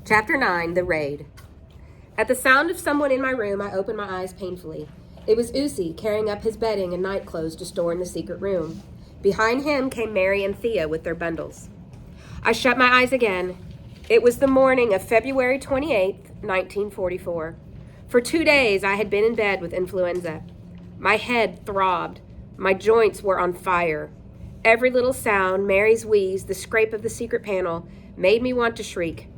Chapter 9, The Raid. At the sound of someone in my room, I opened my eyes painfully. It was Usi carrying up his bedding and night clothes to store in the secret room. Behind him came Mary and Thea with their bundles. I shut my eyes again. It was the morning of February 28th, 1944. For 2 days, I had been in bed with influenza. My head throbbed. My joints were on fire. Every little sound, Mary's wheeze, the scrape of the secret panel, made me want to shriek.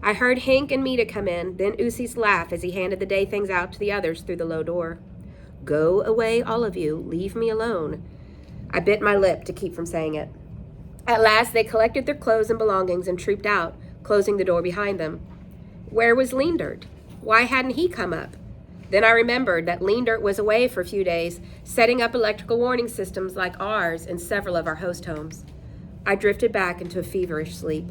I heard Hank and Mita come in, then Usi's laugh as he handed the day things out to the others through the low door. "Go away, all of you. Leave me alone." I bit my lip to keep from saying it. At last, they collected their clothes and belongings and trooped out, closing the door behind them. Where was Leendert? Why hadn't he come up? Then I remembered that Leendert was away for a few days, setting up electrical warning systems like ours in several of our host homes. I drifted back into a feverish sleep.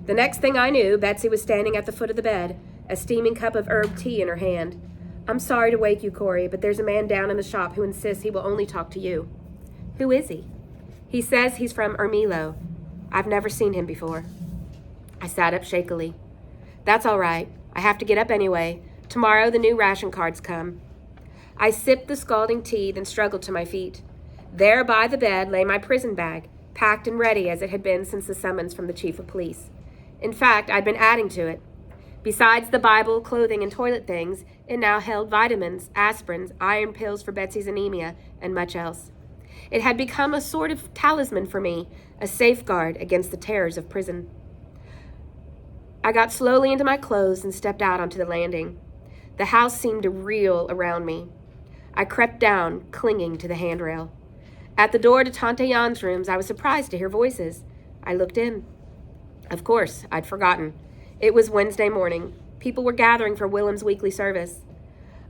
The next thing I knew, Betsy was standing at the foot of the bed, a steaming cup of herb tea in her hand. "I'm sorry to wake you, Corey, but there's a man down in the shop who insists he will only talk to you." "Who is he?" "He says he's from Ermelo. I've never seen him before." I sat up shakily. "That's all right. I have to get up anyway. Tomorrow the new ration cards come." I sipped the scalding tea, then struggled to my feet. There by the bed lay my prison bag, packed and ready as it had been since the summons from the chief of police. In fact, I'd been adding to it. Besides the Bible, clothing, and toilet things, it now held vitamins, aspirins, iron pills for Betsy's anemia, and much else. It had become a sort of talisman for me, a safeguard against the terrors of prison. I got slowly into my clothes and stepped out onto the landing. The house seemed to reel around me. I crept down, clinging to the handrail. At the door to Tante Jan's rooms, I was surprised to hear voices. I looked in. Of course, I'd forgotten. It was Wednesday morning. People were gathering for Willem's weekly service.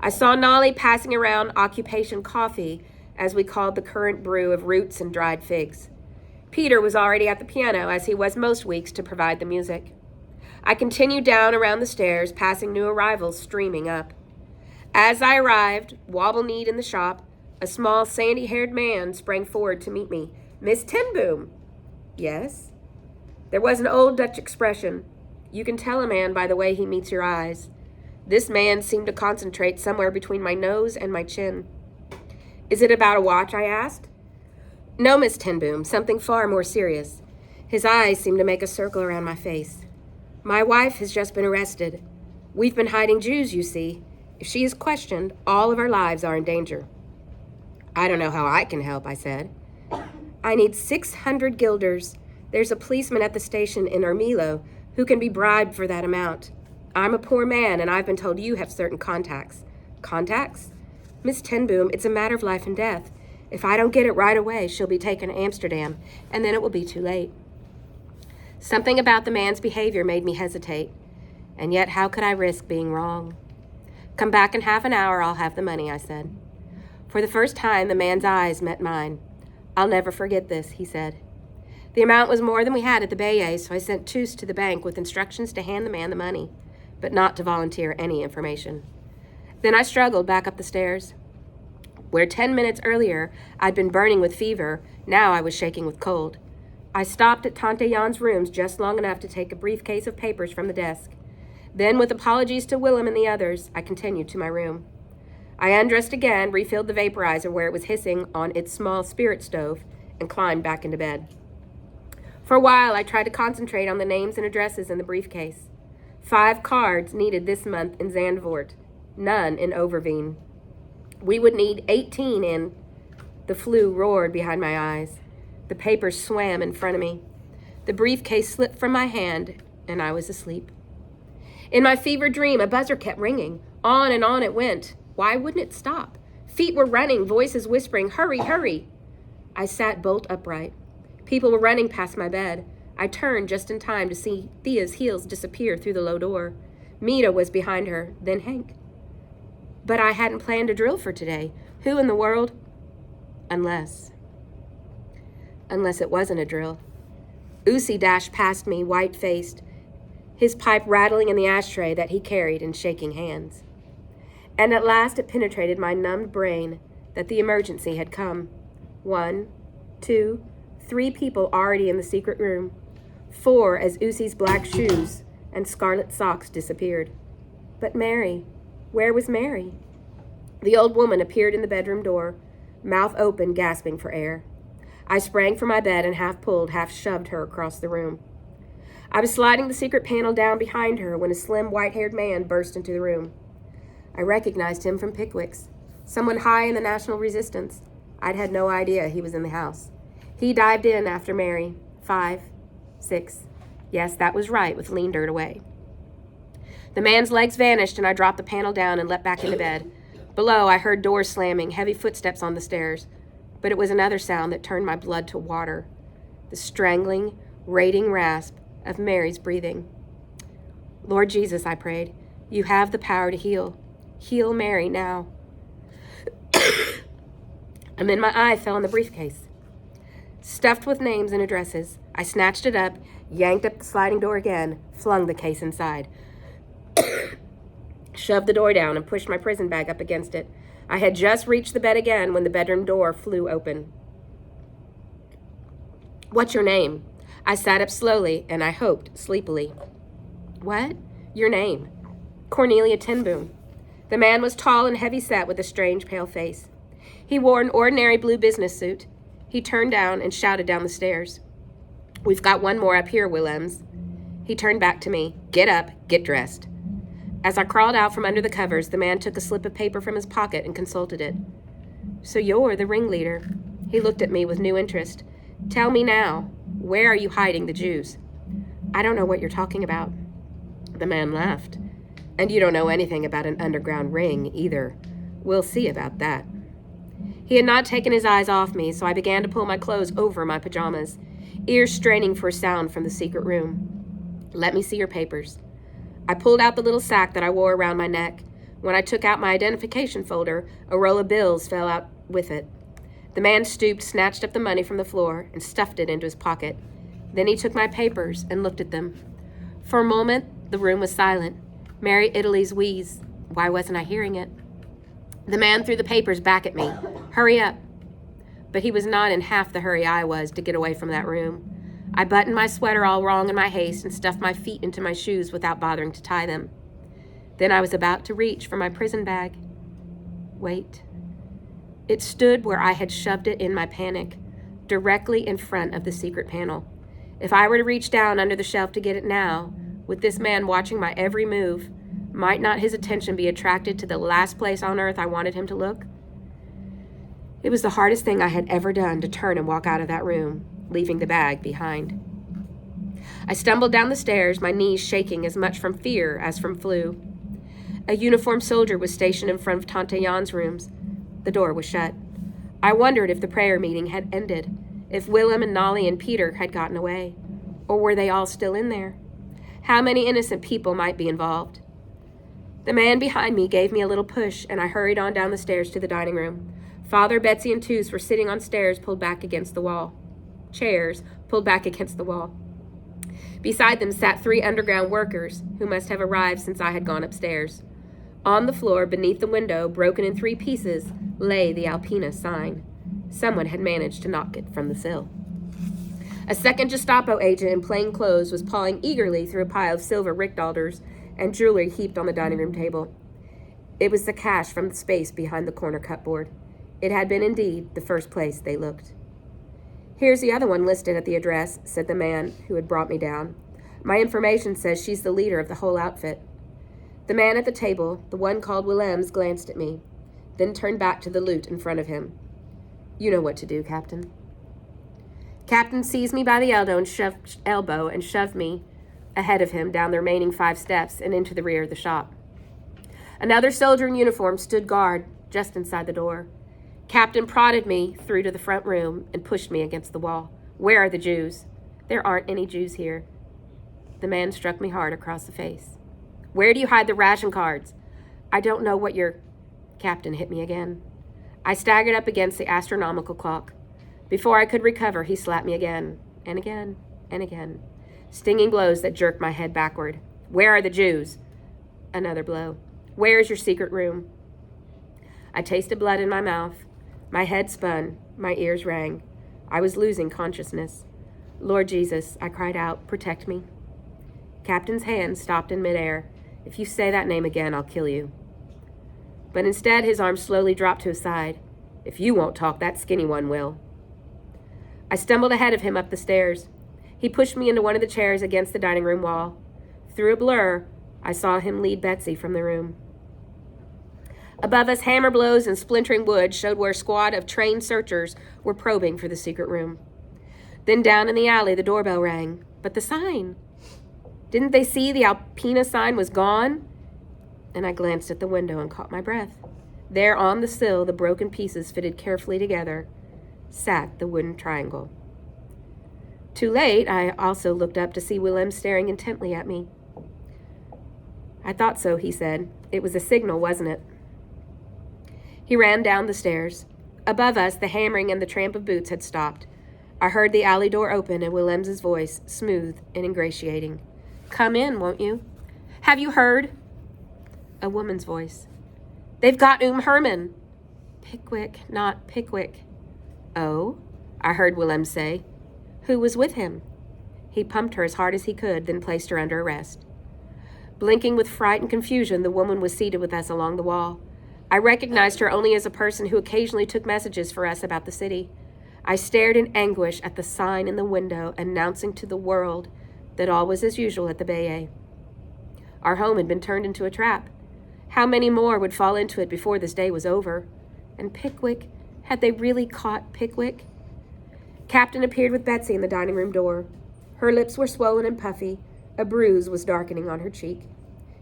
I saw Nolly passing around occupation coffee, as we called the current brew of roots and dried figs. Peter was already at the piano, as he was most weeks, to provide the music. I continued down around the stairs, passing new arrivals streaming up. As I arrived, wobble-kneed in the shop, a small sandy-haired man sprang forward to meet me. "Miss ten Boom." "Yes?" There was an old Dutch expression. You can tell a man by the way he meets your eyes. This man seemed to concentrate somewhere between my nose and my chin. "Is it about a watch?" I asked. "No, Miss ten Boom, something far more serious." His eyes seemed to make a circle around my face. "My wife has just been arrested. We've been hiding Jews, you see. If she is questioned, all of our lives are in danger." "I don't know how I can help," I said. "I need 600 guilders. There's a policeman at the station in Ermelo who can be bribed for that amount. I'm a poor man, and I've been told you have certain contacts." "Contacts?" "Miss ten Boom, it's a matter of life and death. If I don't get it right away, she'll be taken to Amsterdam, and then it will be too late." Something about the man's behavior made me hesitate, and yet how could I risk being wrong? "Come back in half an hour, I'll have the money," I said. For the first time, the man's eyes met mine. "I'll never forget this," he said. The amount was more than we had at the Bayet, so I sent Toos to the bank with instructions to hand the man the money, but not to volunteer any information. Then I struggled back up the stairs. Where 10 minutes earlier I'd been burning with fever, now I was shaking with cold. I stopped at Tante Jan's rooms just long enough to take a briefcase of papers from the desk. Then, with apologies to Willem and the others, I continued to my room. I undressed again, refilled the vaporizer where it was hissing on its small spirit stove, and climbed back into bed. For a while, I tried to concentrate on the names and addresses in the briefcase. 5 cards needed this month in Zandvoort, none in Overveen. We would need 18 in... The flu roared behind my eyes. The papers swam in front of me. The briefcase slipped from my hand, and I was asleep. In my fever dream, a buzzer kept ringing. On and on it went. Why wouldn't it stop? Feet were running, voices whispering, "Hurry, hurry!" I sat bolt upright. People were running past my bed. I turned just in time to see Thea's heels disappear through the low door. Mita was behind her, then Hank. But I hadn't planned a drill for today. Who in the world? Unless it wasn't a drill. Usi dashed past me, white-faced, his pipe rattling in the ashtray that he carried in shaking hands. And at last it penetrated my numbed brain that the emergency had come. 1, 2, 3 people already in the secret room. 4 as Usi's black shoes and scarlet socks disappeared. But Mary, where was Mary? The old woman appeared in the bedroom door, mouth open, gasping for air. I sprang from my bed and half pulled, half shoved her across the room. I was sliding the secret panel down behind her when a slim, white-haired man burst into the room. I recognized him from Pickwick's, someone high in the National Resistance. I'd had no idea he was in the house. He dived in after Mary. 5, 6. Yes, that was right, with lean dirt away. The man's legs vanished, and I dropped the panel down and leapt back into bed. Below, I heard doors slamming, heavy footsteps on the stairs. But it was another sound that turned my blood to water. The strangling, rating rasp of Mary's breathing. Lord Jesus, I prayed, you have the power to heal. Heal Mary now. And then my eye fell on the briefcase. Stuffed with names and addresses, I snatched it up, yanked up the sliding door again, flung the case inside. Shoved the door down and pushed my prison bag up against it. I had just reached the bed again when the bedroom door flew open. What's your name? I sat up slowly, and I hoped sleepily. What? Your name? Cornelia ten Boom. The man was tall and heavy-set with a strange pale face. He wore an ordinary blue business suit. He turned down and shouted down the stairs. We've got one more up here, Willems. He turned back to me. Get up, get dressed. As I crawled out from under the covers, the man took a slip of paper from his pocket and consulted it. So you're the ringleader. He looked at me with new interest. Tell me now, where are you hiding the Jews? I don't know what you're talking about. The man laughed. And you don't know anything about an underground ring either. We'll see about that. He had not taken his eyes off me, so I began to pull my clothes over my pajamas, ears straining for a sound from the secret room. Let me see your papers. I pulled out the little sack that I wore around my neck. When I took out my identification folder, a roll of bills fell out with it. The man stooped, snatched up the money from the floor, and stuffed it into his pocket. Then he took my papers and looked at them. For a moment, the room was silent. Mary Italy's wheeze. Why wasn't I hearing it? The man threw the papers back at me. Hurry up. But he was not in half the hurry I was to get away from that room. I buttoned my sweater all wrong in my haste and stuffed my feet into my shoes without bothering to tie them. Then I was about to reach for my prison bag. Wait. It stood where I had shoved it in my panic, directly in front of the secret panel. If I were to reach down under the shelf to get it now, with this man watching my every move, might not his attention be attracted to the last place on earth I wanted him to look? It was the hardest thing I had ever done to turn and walk out of that room, leaving the bag behind. I stumbled down the stairs, my knees shaking as much from fear as from flu. A uniformed soldier was stationed in front of Tante Jan's rooms. The door was shut. I wondered if the prayer meeting had ended, if Willem and Nolly and Peter had gotten away, or were they all still in there? How many innocent people might be involved? The man behind me gave me a little push, and I hurried on down the stairs to the dining room. Father, Betsy, and Toos were sitting on stairs pulled back against the wall. Chairs pulled back against the wall. Beside them sat 3 underground workers who must have arrived since I had gone upstairs. On the floor, beneath the window, broken in 3 pieces, lay the Alpina sign. Someone had managed to knock it from the sill. A second Gestapo agent in plain clothes was pawing eagerly through a pile of silver rickdollars and jewelry heaped on the dining room table. It was the cash from the space behind the corner cupboard. It had been indeed the first place they looked. Here's the other one listed at the address, said the man who had brought me down. My information says she's the leader of the whole outfit. The man at the table, the one called Willems, glanced at me, then turned back to the loot in front of him. You know what to do, Captain. Captain seized me by the elbow and shoved me ahead of him down the remaining 5 steps and into the rear of the shop. Another soldier in uniform stood guard just inside the door. Captain prodded me through to the front room and pushed me against the wall. Where are the Jews? There aren't any Jews here. The man struck me hard across the face. Where do you hide the ration cards? I don't know what your... Captain hit me again. I staggered up against the astronomical clock. Before I could recover, he slapped me again, and again, and again. Stinging blows that jerked my head backward. Where are the Jews? Another blow. Where is your secret room? I tasted blood in my mouth. My head spun. My ears rang. I was losing consciousness. Lord Jesus, I cried out, protect me. Captain's hand stopped in midair. "If you say that name again, I'll kill you." But instead, his arm slowly dropped to his side. "If you won't talk, that skinny one will." I stumbled ahead of him up the stairs. He pushed me into one of the chairs against the dining room wall. Through a blur, I saw him lead Betsy from the room. Above us, hammer blows and splintering wood showed where a squad of trained searchers were probing for the secret room. Then down in the alley, the doorbell rang. But the sign! Didn't they see the Alpina sign was gone? And I glanced at the window and caught my breath. There on the sill, the broken pieces fitted carefully together, sat the wooden triangle. Too late, I also looked up to see Willem staring intently at me. "I thought so," he said. "It was a signal, wasn't it?" He ran down the stairs. Above us, the hammering and the tramp of boots had stopped. I heard the alley door open and Willem's voice, smooth and ingratiating. "Come in, won't you?" "Have you heard?" A woman's voice. "They've got Herman." "Pickwick, not Pickwick." "Oh?" I heard Willem say. "Who was with him?" He pumped her as hard as he could, then placed her under arrest. Blinking with fright and confusion, the woman was seated with us along the wall. I recognized her only as a person who occasionally took messages for us about the city. I stared in anguish at the sign in the window announcing to the world that all was as usual at the Bayet. Our home had been turned into a trap. How many more would fall into it before this day was over? And Pickwick? Had they really caught Pickwick? Captain appeared with Betsy in the dining room door. Her lips were swollen and puffy. A bruise was darkening on her cheek.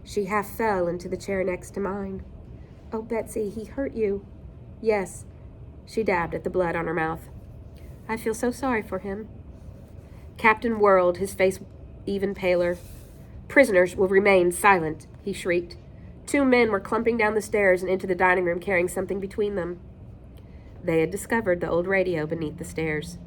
She half fell into the chair next to mine. "Oh, Betsy, he hurt you." "Yes." She dabbed at the blood on her mouth. "I feel so sorry for him." Captain whirled, his face even paler. "Prisoners will remain silent," he shrieked. 2 men were clumping down the stairs and into the dining room, carrying something between them. They had discovered the old radio beneath the stairs.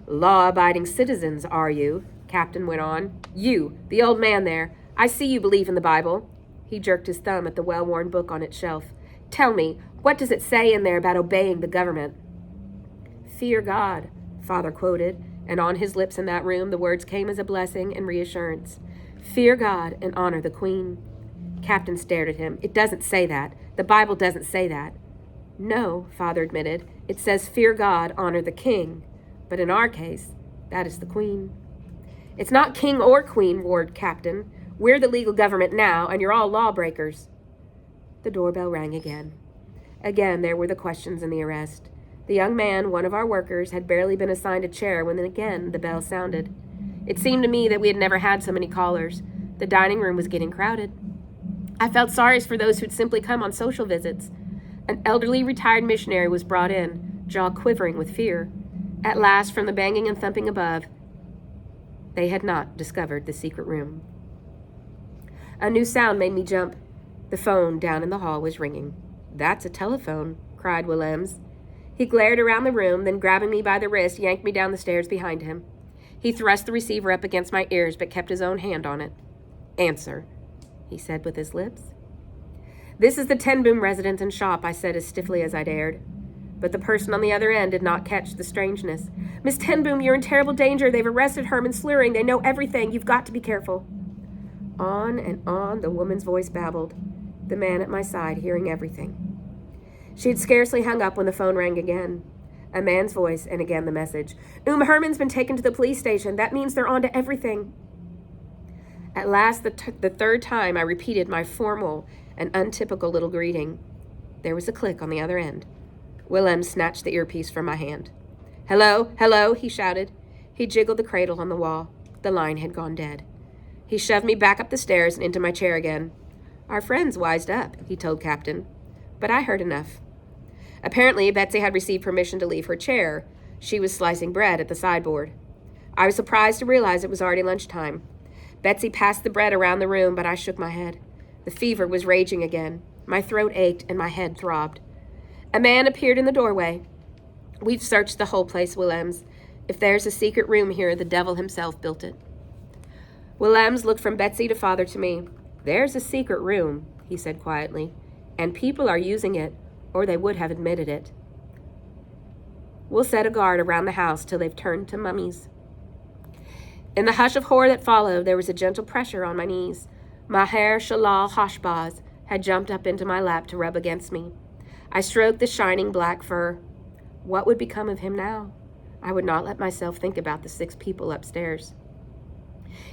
"Law-abiding citizens, are you?" Captain went on. "You, the old man there. I see you believe in the Bible." He jerked his thumb at the well-worn book on its shelf. "Tell me, what does it say in there about obeying the government?" "Fear God," Father quoted, and on his lips in that room the words came as a blessing and reassurance. "Fear God and honor the Queen." Captain stared at him. "It doesn't say that. The Bible doesn't say that." "No," Father admitted. "It says fear God, honor the King. But in our case, that is the Queen." "It's not king or queen," roared Captain. "We're the legal government now, and you're all lawbreakers." The doorbell rang again. Again, there were the questions and the arrest. The young man, one of our workers, had barely been assigned a chair when again the bell sounded. It seemed to me that we had never had so many callers. The dining room was getting crowded. I felt sorry for those who'd simply come on social visits. An elderly retired missionary was brought in, jaw quivering with fear. At last, from the banging and thumping above, they had not discovered the secret room. A new sound made me jump. The phone down in the hall was ringing. "That's a telephone," cried Willems. He glared around the room, then grabbing me by the wrist, yanked me down the stairs behind him. He thrust the receiver up against my ears, but kept his own hand on it. "Answer," he said with his lips. "This is the Ten Boom residence and shop," I said as stiffly as I dared. But the person on the other end did not catch the strangeness. "Miss Ten Boom, you're in terrible danger. They've arrested Herman Slurring. They know everything. You've got to be careful." On and on the woman's voice babbled, the man at my side hearing everything. She had scarcely hung up when the phone rang again. A man's voice, and again the message. Herman's been taken to the police station. That means they're on to everything." At last, the third time, I repeated my formal and untypical little greeting. There was a click on the other end. Willem snatched the earpiece from my hand. "Hello, hello," he shouted. He jiggled the cradle on the wall. The line had gone dead. He shoved me back up the stairs and into my chair again. "Our friend's wised up," he told Captain. But I heard enough. Apparently, Betsy had received permission to leave her chair. She was slicing bread at the sideboard. I was surprised to realize it was already lunchtime. Betsy passed the bread around the room, but I shook my head. The fever was raging again. My throat ached and my head throbbed. A man appeared in the doorway. "We've searched the whole place, Willems. If there's a secret room here, the devil himself built it." Willems looked from Betsy to Father to me. "There's a secret room," he said quietly, "and people are using it, or they would have admitted it. We'll set a guard around the house till they've turned to mummies." In the hush of horror that followed, there was a gentle pressure on my knees. Maher Shalal Hashbaz had jumped up into my lap to rub against me. I stroked the shining black fur. What would become of him now? I would not let myself think about the 6 people upstairs.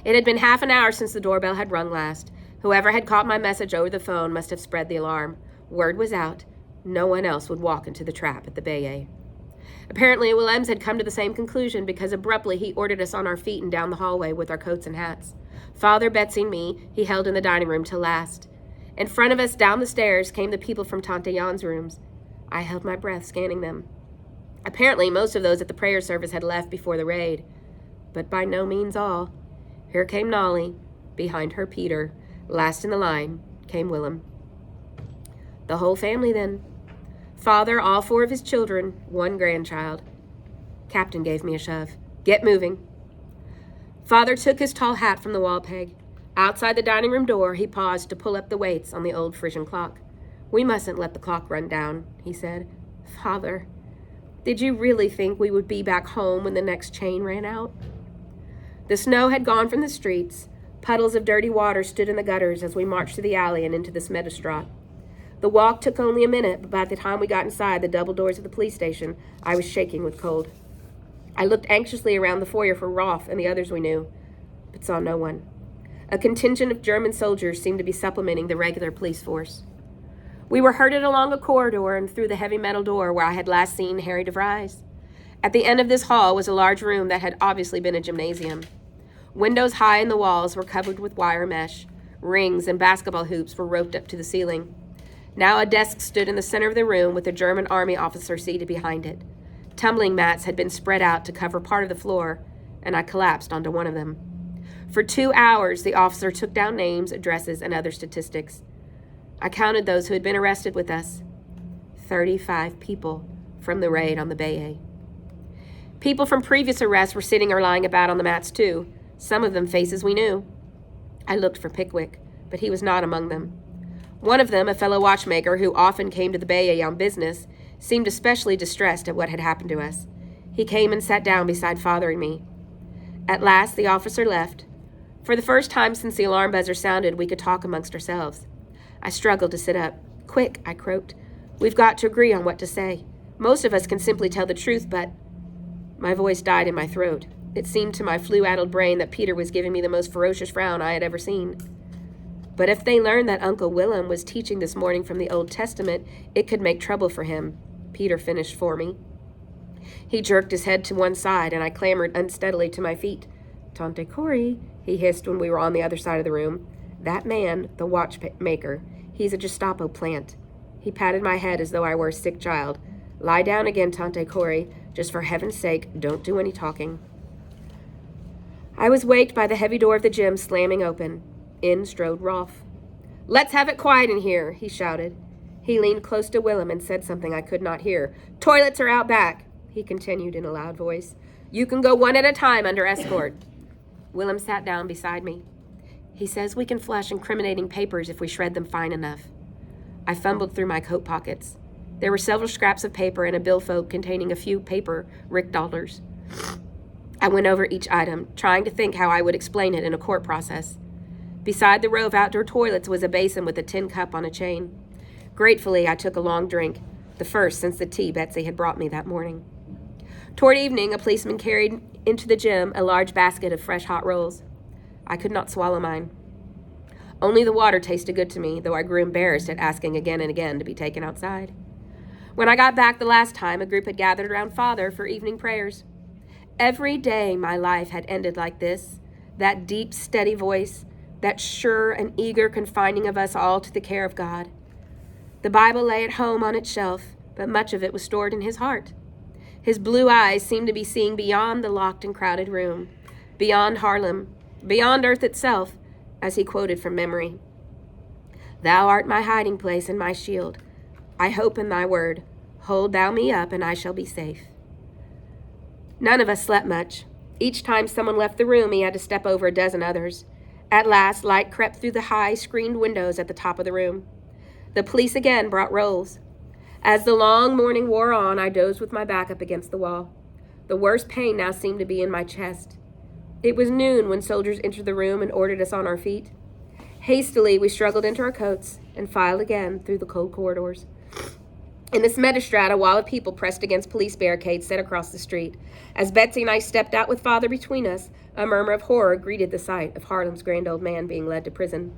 It had been half an hour since the doorbell had rung last. Whoever had caught my message over the phone must have spread the alarm. Word was out. No one else would walk into the trap at the Bayet. Apparently, Willems had come to the same conclusion because abruptly he ordered us on our feet and down the hallway with our coats and hats. Father, Betsy, and me he held in the dining room till last. In front of us, down the stairs, came the people from Tante Jan's rooms. I held my breath, scanning them. Apparently, most of those at the prayer service had left before the raid. But by no means all. Here came Nolly. Behind her, Peter. Last in the line came Willem. The whole family, then. Father, all 4 of his children, 1 grandchild. Captain gave me a shove. Get moving. Father took his tall hat from the wall peg. Outside the dining room door, he paused to pull up the weights on the old Frisian clock. We mustn't let the clock run down, he said. Father, did you really think we would be back home when the next chain ran out? The snow had gone from the streets. Puddles of dirty water stood in the gutters as we marched through the alley and into the Smeddestraat. The walk took only a minute, but by the time we got inside the double doors of the police station, I was shaking with cold. I looked anxiously around the foyer for Rolf and the others we knew, but saw no one. A contingent of German soldiers seemed to be supplementing the regular police force. We were herded along a corridor and through the heavy metal door where I had last seen Harry de Vries. At the end of this hall was a large room that had obviously been a gymnasium. Windows high in the walls were covered with wire mesh. Rings and basketball hoops were roped up to the ceiling. Now a desk stood in the center of the room with a German army officer seated behind it. Tumbling mats had been spread out to cover part of the floor, and I collapsed onto one of them. For 2 hours, the officer took down names, addresses, and other statistics. I counted those who had been arrested with us. 35 people from the raid on the Bayet. People from previous arrests were sitting or lying about on the mats too, some of them faces we knew. I looked for Pickwick, but he was not among them. One of them, a fellow watchmaker who often came to the Bayet on business, seemed especially distressed at what had happened to us. He came and sat down beside Father and me. At last, the officer left. For the first time since the alarm buzzer sounded, we could talk amongst ourselves. I struggled to sit up. Quick, I croaked. We've got to agree on what to say. Most of us can simply tell the truth, but... My voice died in my throat. It seemed to my flu-addled brain that Peter was giving me the most ferocious frown I had ever seen. But if they learned that Uncle Willem was teaching this morning from the Old Testament, it could make trouble for him, Peter finished for me. He jerked his head to one side, and I clambered unsteadily to my feet. Tante Corey, he hissed when we were on the other side of the room. That man, the watchmaker, he's a Gestapo plant. He patted my head as though I were a sick child. Lie down again, Tante Corey. Just for heaven's sake, don't do any talking. I was waked by the heavy door of the gym slamming open. In strode Rolf. Let's have it quiet in here, he shouted. He leaned close to Willem and said something I could not hear. Toilets are out back, he continued in a loud voice. You can go one at a time under escort. Willem sat down beside me. He says we can flush incriminating papers if we shred them fine enough. I fumbled through my coat pockets. There were several scraps of paper and a billfold containing a few paper rickdollars. I went over each item, trying to think how I would explain it in a court process. Beside the row of outdoor toilets was a basin with a tin cup on a chain. Gratefully, I took a long drink, the first since the tea Betsy had brought me that morning. Toward evening, a policeman carried into the gym a large basket of fresh hot rolls. I could not swallow mine. Only the water tasted good to me, though I grew embarrassed at asking again and again to be taken outside. When I got back the last time, a group had gathered around Father for evening prayers. Every day my life had ended like this, that deep, steady voice, that sure and eager confining of us all to the care of God. The Bible lay at home on its shelf, but much of it was stored in his heart. His blue eyes seemed to be seeing beyond the locked and crowded room, beyond Haarlem, beyond earth itself, as he quoted from memory. Thou art my hiding place and my shield. I hope in thy word. Hold thou me up, and I shall be safe. None of us slept much. Each time someone left the room, he had to step over a dozen others. At last, light crept through the high, screened windows at the top of the room. The police again brought rolls. As the long morning wore on, I dozed with my back up against the wall. The worst pain now seemed to be in my chest. It was noon when soldiers entered the room and ordered us on our feet. Hastily, we struggled into our coats and filed again through the cold corridors. In the Smederstraat, a wall of people pressed against police barricades set across the street. As Betsy and I stepped out with Father between us, a murmur of horror greeted the sight of Haarlem's grand old man being led to prison.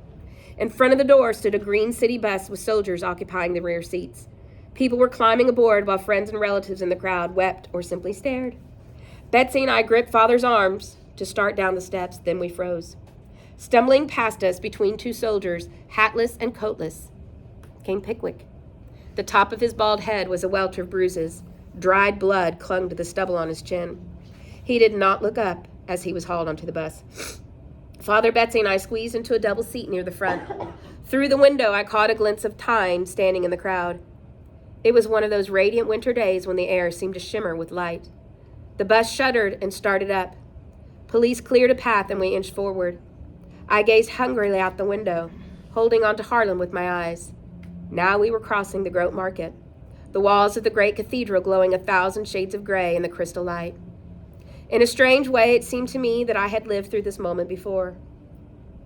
In front of the door stood a green city bus with soldiers occupying the rear seats. People were climbing aboard while friends and relatives in the crowd wept or simply stared. Betsy and I gripped Father's arms to start down the steps, then we froze. Stumbling past us between two soldiers, hatless and coatless, came Pickwick. The top of his bald head was a welter of bruises. Dried blood clung to the stubble on his chin. He did not look up as he was hauled onto the bus. Father, Betsy, and I squeezed into a double seat near the front. Through the window, I caught a glimpse of Tyne standing in the crowd. It was one of those radiant winter days when the air seemed to shimmer with light. The bus shuddered and started up. Police cleared a path and we inched forward. I gazed hungrily out the window, holding on to Haarlem with my eyes. Now we were crossing the Grote Market, the walls of the great cathedral glowing 1,000 shades of gray in the crystal light. In a strange way, it seemed to me that I had lived through this moment before.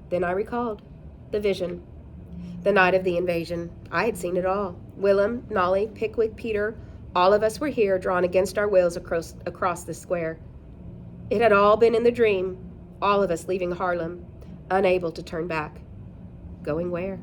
Then I recalled the vision. The night of the invasion. I had seen it all. Willem, Nolly, Pickwick, Peter, all of us were here, drawn against our wills across the square. It had all been in the dream, all of us leaving Haarlem, unable to turn back. Going where?